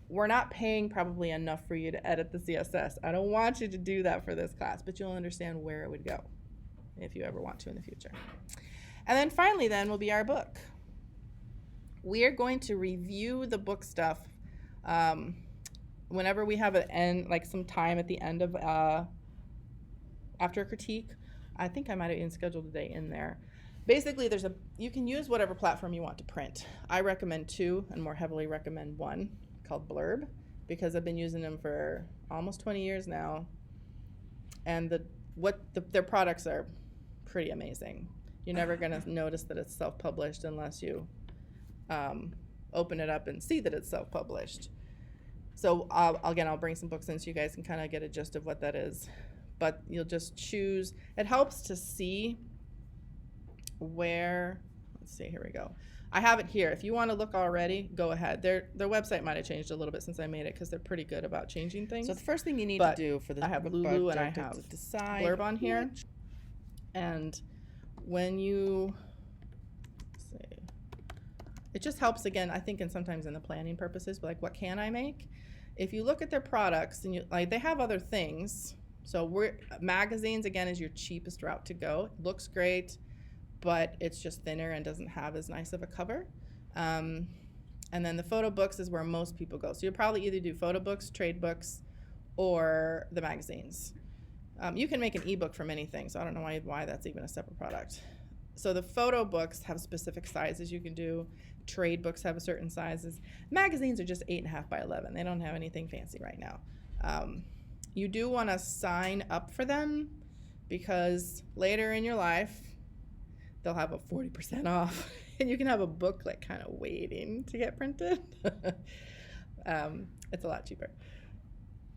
we're not paying probably enough for you to edit the CSS. I don't want you to do that for this class, but you'll understand where it would go if you ever want to in the future. And then finally then will be our book. We are going to review the book stuff whenever we have some time at the end of after a critique. I think I might have even scheduled a day in there. Basically, you can use whatever platform you want to print. I recommend 2 and more heavily recommend 1 called Blurb, because I've been using them for almost 20 years now, and their products are pretty amazing. You're never going to notice that it's self-published unless you open it up and see that it's self-published. So I'll bring some books in so you guys can kind of get a gist of what that is. But you'll just choose. It helps to see where, let's see, here we go. I have it here. If you want to look already, go ahead. Their website might have changed a little bit since I made it, because they're pretty good about changing things. So the first thing you need to do for this I have Lulu and I have decide Blurb on here. And when you, let's see, it just helps, again, I think, and sometimes in the planning purposes, but like, what can I make? If you look at their products, and they have other things. So magazines, again, is your cheapest route to go. It looks great, but it's just thinner and doesn't have as nice of a cover. And then the photo books is where most people go. So you'll probably either do photo books, trade books, or the magazines. You can make an ebook from anything, so I don't know why that's even a separate product. So the photo books have specific sizes you can do. Trade books have certain sizes. Magazines are just 8.5 by 11. They don't have anything fancy right now. You do want to sign up for them, because later in your life, they'll have a 40% off, and you can have a booklet kind of waiting to get printed. It's a lot cheaper.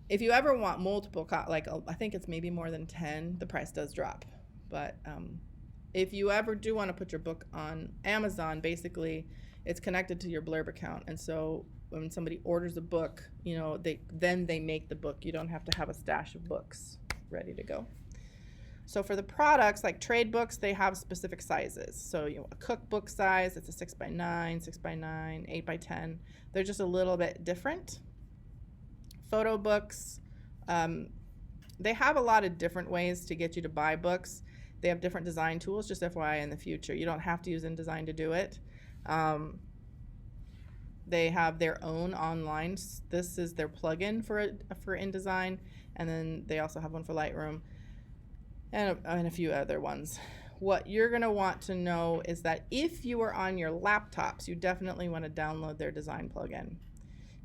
If you ever want multiple, I think it's maybe more than 10, the price does drop. But if you ever do want to put your book on Amazon, basically it's connected to your Blurb account, and so when somebody orders a book, they make the book. You don't have to have a stash of books ready to go. So for the products, like trade books, they have specific sizes. So a cookbook size, it's a 6 by 9, 6 by 9, 8 by 10. They're just a little bit different. Photo books, they have a lot of different ways to get you to buy books. They have different design tools, just FYI in the future. You don't have to use InDesign to do it. They have their own online. This is their plugin for InDesign, and then they also have one for Lightroom, and a few other ones. What you're going to want to know is that if you are on your laptops, you definitely want to download their design plugin.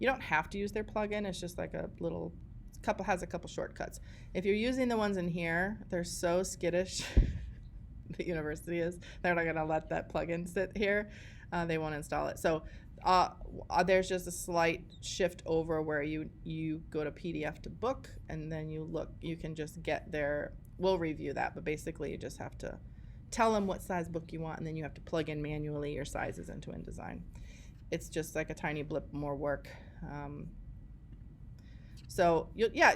You don't have to use their plugin. It's just like has a couple shortcuts. If you're using the ones in here, they're so skittish. The university is. They're not going to let that plugin sit here. They won't install it. So there's just a slight shift over where you go to PDF to book, and then you can just get their, we'll review that, but basically you just have to tell them what size book you want, and then you have to plug in manually your sizes into InDesign. It's just like a tiny blip more work. So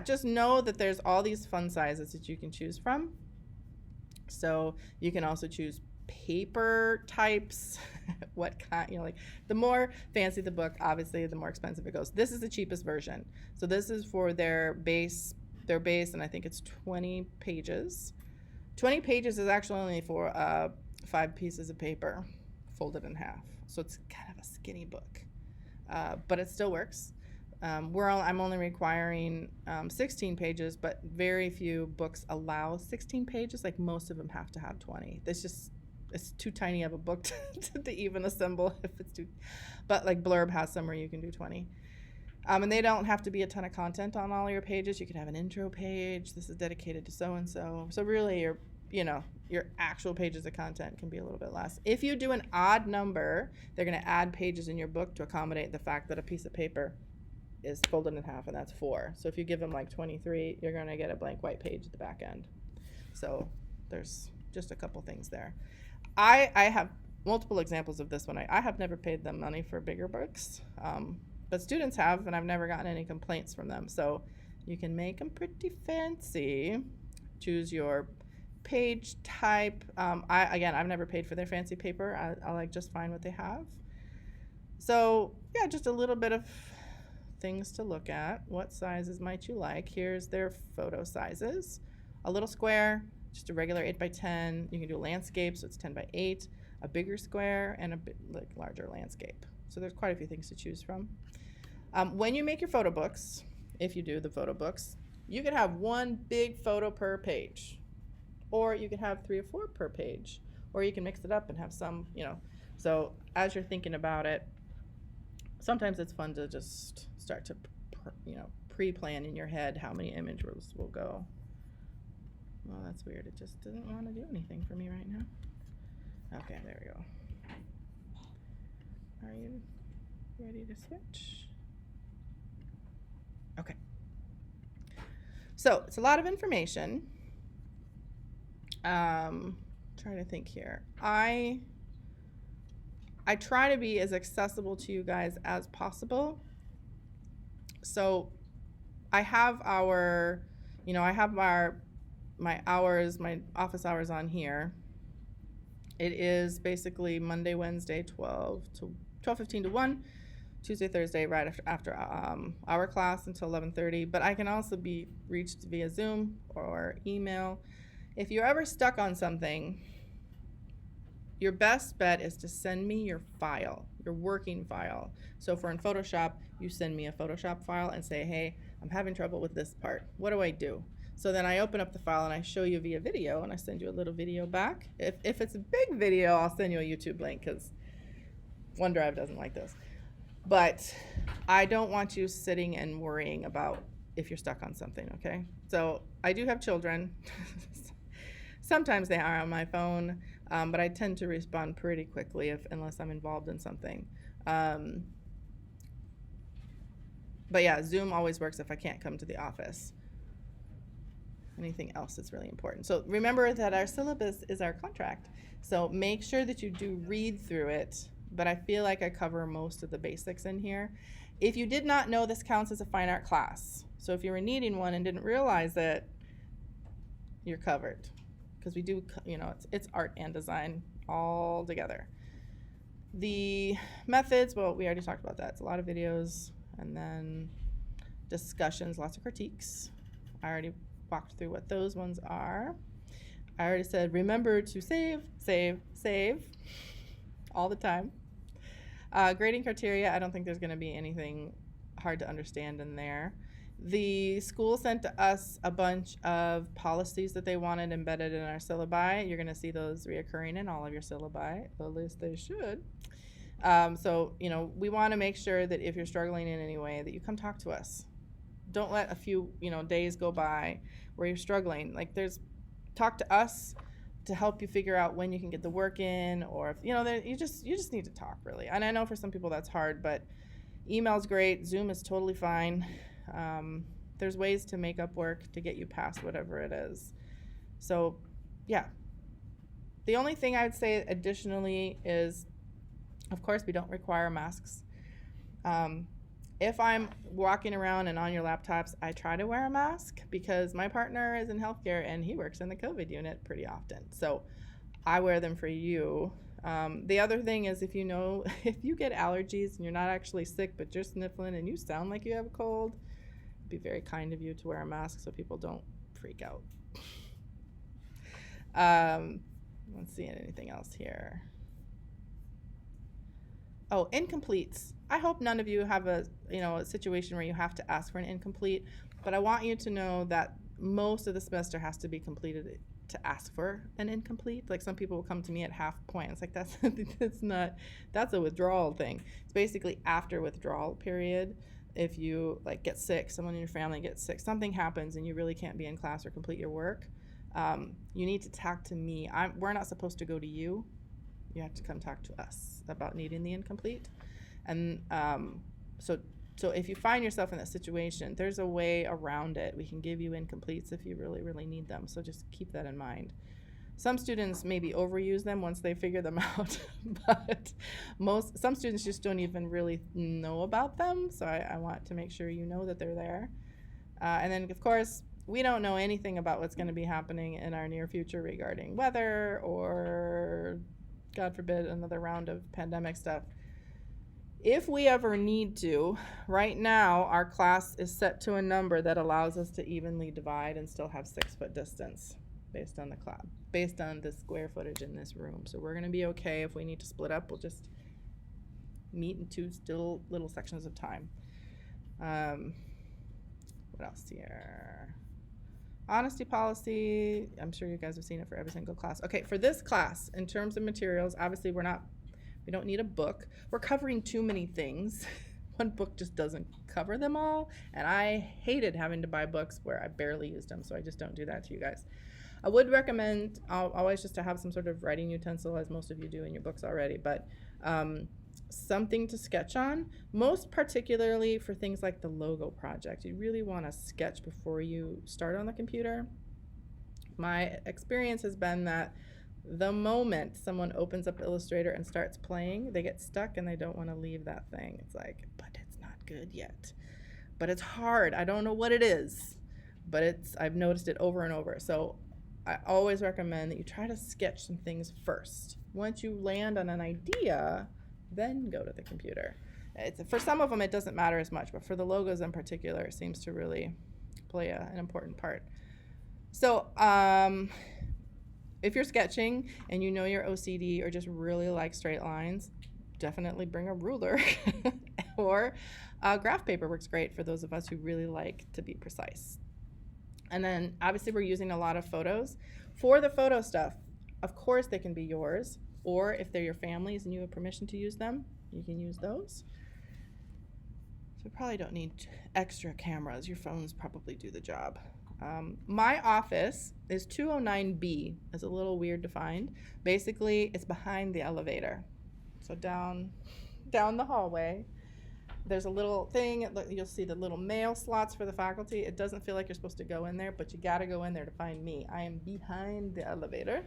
just know that there's all these fun sizes that you can choose from. So you can also choose paper types, what kind, the more fancy the book, obviously the more expensive it goes. This is the cheapest version. So this is for their base, and I think it's 20 pages. 20 pages is actually only for 5 pieces of paper folded in half. So it's kind of a skinny book, but it still works. I'm only requiring 16 pages, but very few books allow 16 pages. Like most of them have to have 20. It's too tiny of a book to even assemble if it's too. But like Blurb has some where you can do 20. And they don't have to be a ton of content on all your pages. You could have an intro page. This is dedicated to so-and-so. So really, Your actual pages of content can be a little bit less. If you do an odd number, they're going to add pages in your book to accommodate the fact that a piece of paper is folded in half, and that's 4. So if you give them like 23, you're going to get a blank white page at the back end. So there's just a couple things there. I have multiple examples of this one. I have never paid them money for bigger books, but students have, and I've never gotten any complaints from them. So you can make them pretty fancy. Choose your page type. I've never paid for their fancy paper. I like just fine what they have. So yeah, just a little bit of things to look at. What sizes might you like? Here's their photo sizes. A little square, just a regular 8x10. You can do a landscape, so it's 10x8, a bigger square, and a bit like larger landscape. So there's quite a few things to choose from. When you make your photo books, if you do the photo books, you can have one big photo per page, or you can have 3 or 4 per page, or you can mix it up and have some, So as you're thinking about it, sometimes it's fun to just start to, pre-plan in your head how many images will go. Well, that's weird. It just doesn't want to do anything for me right now. Okay, there we go. Are you ready to switch? Okay. So it's a lot of information. Trying to think here. I try to be as accessible to you guys as possible. So I have my hours, my office hours on here. It is basically Monday, Wednesday, 12:15 to 1, Tuesday, Thursday, right after our class until 11:30. But I can also be reached via Zoom or email. If you're ever stuck on something, your best bet is to send me your file, your working file. So for in Photoshop, you send me a Photoshop file and say, hey, I'm having trouble with this part. What do I do? So then I open up the file and I show you via video, and I send you a little video back. If it's a big video, I'll send you a YouTube link because OneDrive doesn't like this. But I don't want you sitting and worrying about if you're stuck on something, okay? So I do have children. Sometimes they are on my phone, but I tend to respond pretty quickly unless I'm involved in something. But yeah, Zoom always works if I can't come to the office. Anything else that's really important? So remember that our syllabus is our contract. So make sure that you do read through it, but I feel like I cover most of the basics in here. If you did not know, this counts as a fine art class. So if you were needing one and didn't realize it, you're covered. Because we do, it's art and design all together. The methods, well, we already talked about that. It's a lot of videos, and then discussions, lots of critiques. I already walked through what those ones are. I already said, remember to save all the time. Grading criteria, I don't think there's going to be anything hard to understand in there. The school sent to us a bunch of policies that they wanted embedded in our syllabi. You're going to see those reoccurring in all of your syllabi, at least they should. So, we want to make sure that if you're struggling in any way, that you come talk to us. Don't let a few, days go by where you're struggling. Talk to us to help you figure out when you can get the work in, or if, you just need to talk, really. And I know for some people that's hard, but email's great. Zoom is totally fine. There's ways to make up work to get you past whatever it is. So, yeah. The only thing I would say additionally is, of course, we don't require masks. If I'm walking around and on your laptops, I try to wear a mask because my partner is in healthcare and he works in the COVID unit pretty often. So I wear them for you. The other thing is if you get allergies and you're not actually sick but you're sniffling and you sound like you have a cold, it'd be very kind of you to wear a mask so people don't freak out. Let's see, anything else here. Oh, incompletes. I hope none of you have a situation where you have to ask for an incomplete, but I want you to know that most of the semester has to be completed to ask for an incomplete. Like some people will come to me at half point. It's like that's a withdrawal thing. It's basically after withdrawal period. If you get sick, someone in your family gets sick, something happens and you really can't be in class or complete your work, You need to talk to me. We're not supposed to go to you. You have to come talk to us about needing the incomplete. And so if you find yourself in that situation, there's a way around it. We can give you incompletes if you really, really need them. So just keep that in mind. Some students maybe overuse them once they figure them out, but some students just don't even really know about them. So I want to make sure you know that they're there. And then, of course, we don't know anything about what's going to be happening in our near future regarding weather or, God forbid, another round of pandemic stuff. If we ever need to, right now our class is set to a number that allows us to evenly divide and still have 6 foot distance based on the square footage in this room. So we're going to be okay. If we need to split up, we'll just meet in 2 still little sections of time. What else here? Honesty policy. I'm sure you guys have seen it for every single class. Okay, for this class, in terms of materials, obviously we don't need a book. We're covering too many things. One book just doesn't cover them all, and I hated having to buy books where I barely used them, so I just don't do that to you guys. I would recommend always just to have some sort of writing utensil, as most of you do in your books already, but something to sketch on, most particularly for things like the logo project. You really want to sketch before you start on the computer. My experience has been that the moment someone opens up Illustrator and starts playing, they get stuck and they don't want to leave that thing. It's like, but it's not good yet. But it's hard. I don't know what it is, but I've noticed it over and over. So I always recommend that you try to sketch some things first. Once you land on an idea, then go to the computer. For some of them, it doesn't matter as much, but for the logos in particular, it seems to really play an important part. So if you're sketching and you know you're OCD or just really like straight lines, definitely bring a ruler or graph paper works great for those of us who really like to be precise. And then obviously we're using a lot of photos. For the photo stuff, of course they can be yours, or if they're your family's and you have permission to use them, you can use those. So you probably don't need extra cameras. Your phones probably do the job. My office is 209B. It's a little weird to find. Basically, it's behind the elevator. So down the hallway, there's a little thing. You'll see the little mail slots for the faculty. It doesn't feel like you're supposed to go in there, but you got to go in there to find me. I am behind the elevator.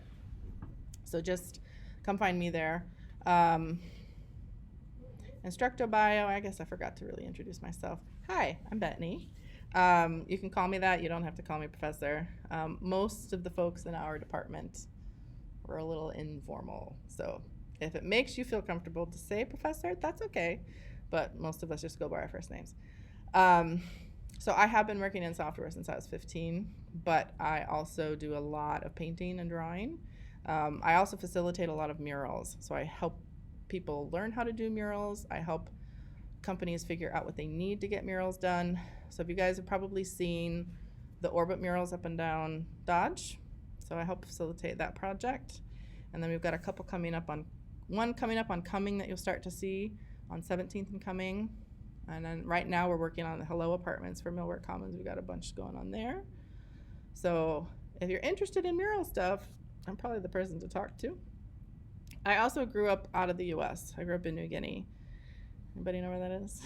So just come find me there. Instructor bio, I guess I forgot to really introduce myself. Hi, I'm Bethany. You can call me that. You don't have to call me professor. Most of the folks in our department were a little informal. So if it makes you feel comfortable to say professor, that's okay. But most of us just go by our first names. So I have been working in software since I was 15, but I also do a lot of painting and drawing. I also facilitate a lot of murals. So I help people learn how to do murals. I help companies figure out what they need to get murals done. So if you guys have probably seen the orbit murals up and down Dodge. So I help facilitate that project. And then we've got a couple coming up on Cumming that you'll start to see on 17th and Cumming. And then right now we're working on the Hello Apartments for Millward Commons. We've got a bunch going on there. So if you're interested in mural stuff, I'm probably the person to talk to. I also grew up out of the US. I grew up in New Guinea. Anybody know where that is?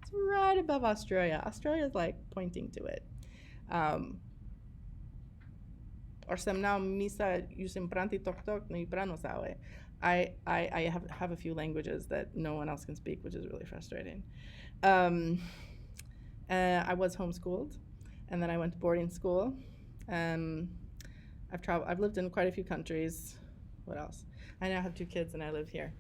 It's right above Australia. Australia's like pointing to it. Or some now misa using pranti tok tok ni prano sawe. I have a few languages that no one else can speak, which is really frustrating. I was homeschooled, and then I went to boarding school. I've lived in quite a few countries. What else? I now have 2 kids, and I live here.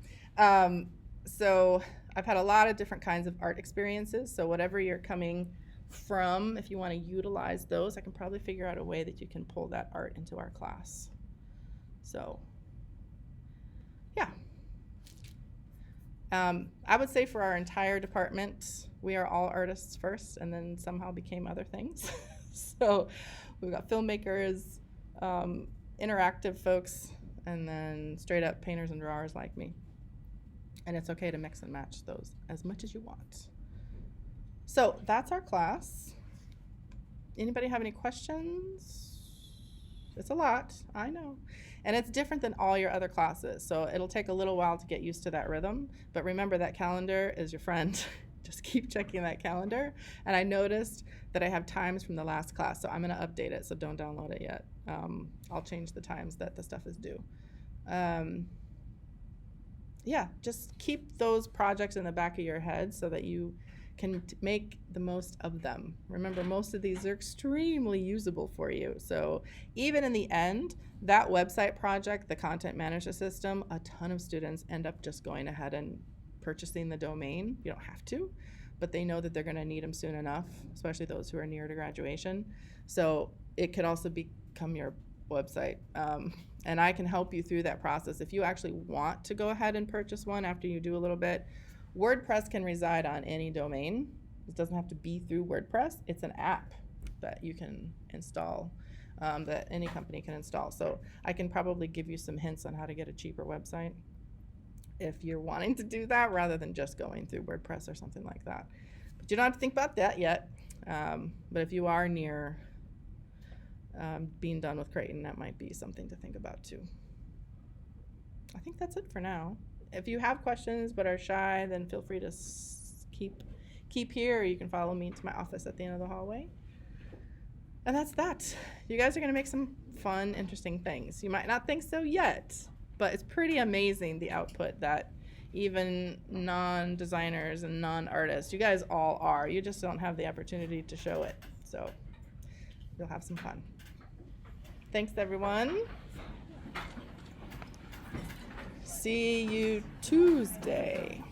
So I've had a lot of different kinds of art experiences. So whatever you're coming from, if you want to utilize those, I can probably figure out a way that you can pull that art into our class. So yeah. I would say for our entire department, we are all artists first and then somehow became other things. So we've got filmmakers, interactive folks, and then straight up painters and drawers like me. And it's okay to mix and match those as much as you want. So that's our class. Anybody have any questions? It's a lot, I know. And it's different than all your other classes. So it'll take a little while to get used to that rhythm. But remember, that calendar is your friend. Just keep checking that calendar. And I noticed that I have times from the last class, so I'm going to update it, so don't download it yet. I'll change the times that the stuff is due. Yeah, just keep those projects in the back of your head so that you can make the most of them. Remember, most of these are extremely usable for you. So even in the end, that website project, the content management system, a ton of students end up just going ahead and purchasing the domain. You don't have to, but they know that they're going to need them soon enough, especially those who are near to graduation. So it could also become your website. And I can help you through that process. If you actually want to go ahead and purchase one after you do a little bit, WordPress can reside on any domain. It doesn't have to be through WordPress. It's an app that you can install, that any company can install. So I can probably give you some hints on how to get a cheaper website if you're wanting to do that rather than just going through WordPress or something like that. But you don't have to think about that yet. But if you are near being done with Creighton, that might be something to think about too. I think that's it for now. If you have questions but are shy, then feel free to keep here, or you can follow me to my office at the end of the hallway. And that's that. You guys are going to make some fun, interesting things. You might not think so yet, but it's pretty amazing the output that even non-designers and non-artists, you guys all are. You just don't have the opportunity to show it. So you'll have some fun. Thanks, everyone. See you Tuesday.